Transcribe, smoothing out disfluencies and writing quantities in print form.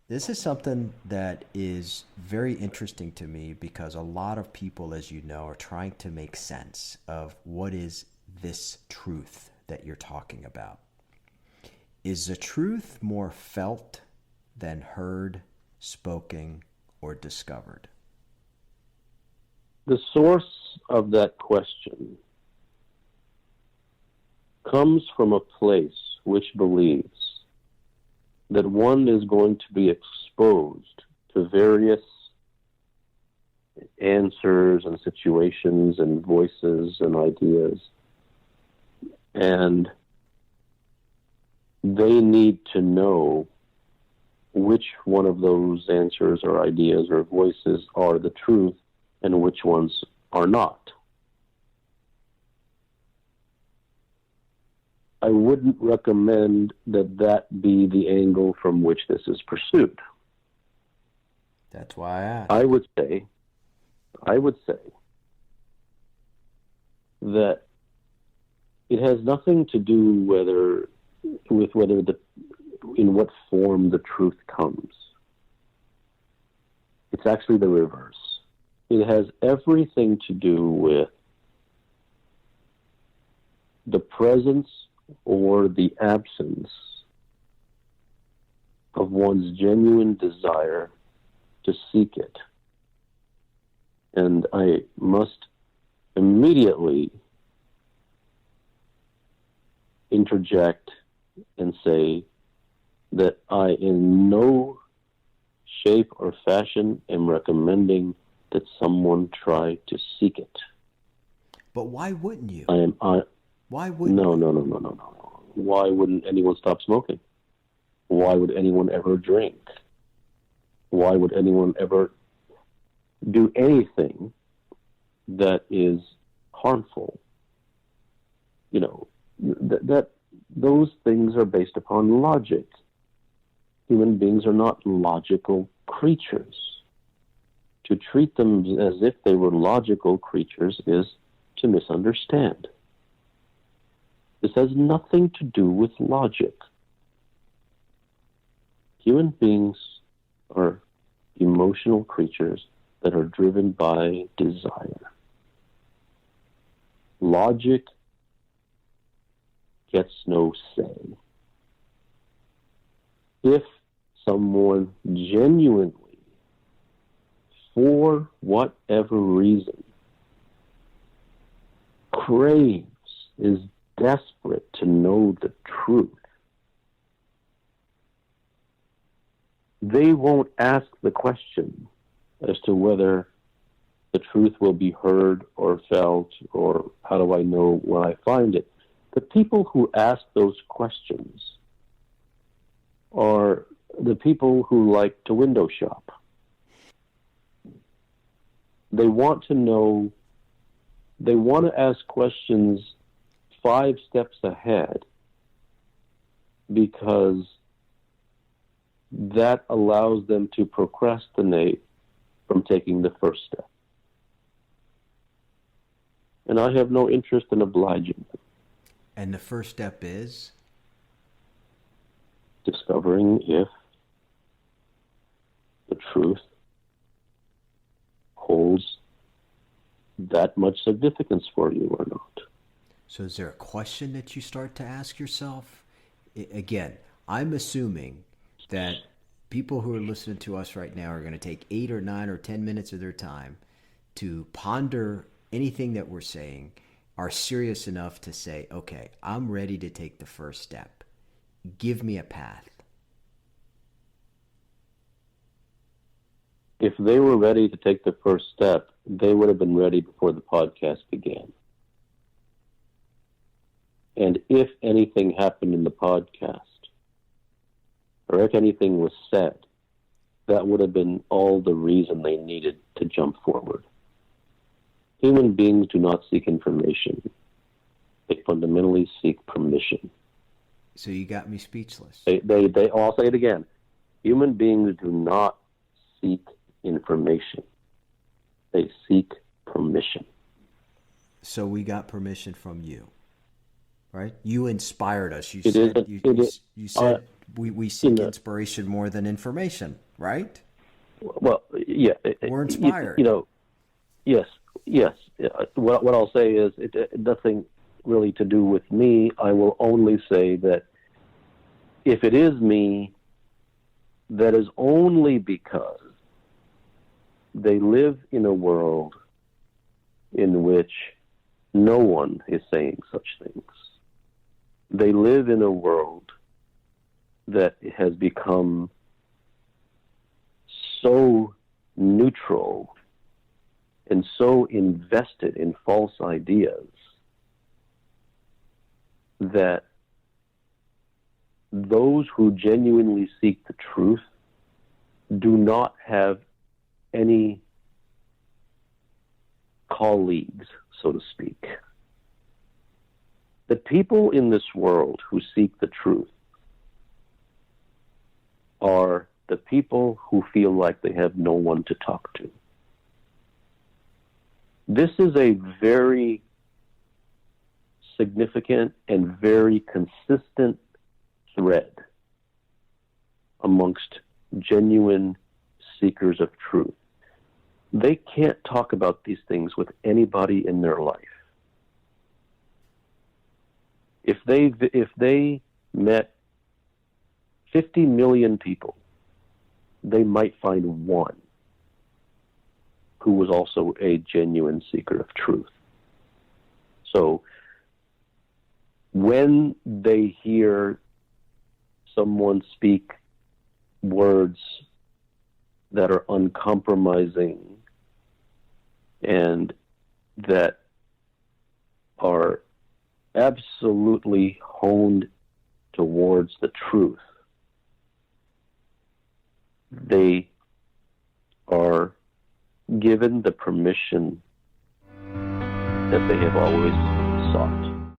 This is something that is very interesting to me because a lot of people, as you know, are trying to make sense of what is this truth that you're talking about. Is the truth more felt than heard, spoken, or discovered? The source of that question comes from a place which believes that one is going to be exposed to various answers and situations and voices and ideas, and they need to know which one of those answers or ideas or voices are the truth and which ones are not. I wouldn't recommend that that be the angle from which this is pursued. That's why I asked. I would say that it has nothing to do with whether in what form the truth comes. It's actually the reverse. It has everything to do with the presence or the absence of one's genuine desire to seek it. And I must immediately interject and say that I in no shape or fashion am recommending that someone try to seek it. But why wouldn't you? Why wouldn't No, you? no, no, no, no, no. Why wouldn't anyone stop smoking? Why would anyone ever drink? Why would anyone ever do anything that is harmful? You know, that those things are based upon logic. Human beings are not logical creatures. To treat them as if they were logical creatures is to misunderstand. This has nothing to do with logic. Human beings are emotional creatures that are driven by desire. Logic gets no say. If someone genuinely, for whatever reason, craves, is desperate to know the truth, they won't ask the question as to whether the truth will be heard or felt or how do I know when I find it. The people who ask those questions are the people who like to window shop. They want to know, they want to ask questions 5 steps ahead because that allows them to procrastinate from taking the first step. And I have no interest in obliging them. And the first step is? Discovering if the truth holds that much significance for you or not. So is there a question that you start to ask yourself? Again, I'm assuming that people who are listening to us right now are going to take 8 or 9 or 10 minutes of their time to ponder anything that we're saying, are serious enough to say, okay, I'm ready to take the first step. Give me a path. If they were ready to take the first step, they would have been ready before the podcast began. And if anything happened in the podcast, or if anything was said, that would have been all the reason they needed to jump forward. Human beings do not seek information. They fundamentally seek permission. So you got me speechless. They all say it again. Human beings do not seek information. They seek permission. So we got permission from you, right? You inspired us. You It said, isn't. you said we seek know, inspiration more than information, right? well, yeah, We're inspired. You know, yes, yes. What I'll say is nothing really to do with me. I will only say that if it is me, that is only because they live in a world in which no one is saying such things. They live in a world that has become so neutral and so invested in false ideas that those who genuinely seek the truth do not have any colleagues, so to speak. The people in this world who seek the truth are the people who feel like they have no one to talk to. This is a very significant and very consistent thread amongst genuine seekers of truth. They can't talk about these things with anybody in their life. If they met 50 million people, they might find one who was also a genuine seeker of truth. So when they hear someone speak words that are uncompromising and that are absolutely honed towards the truth, they are given the permission that they have always sought.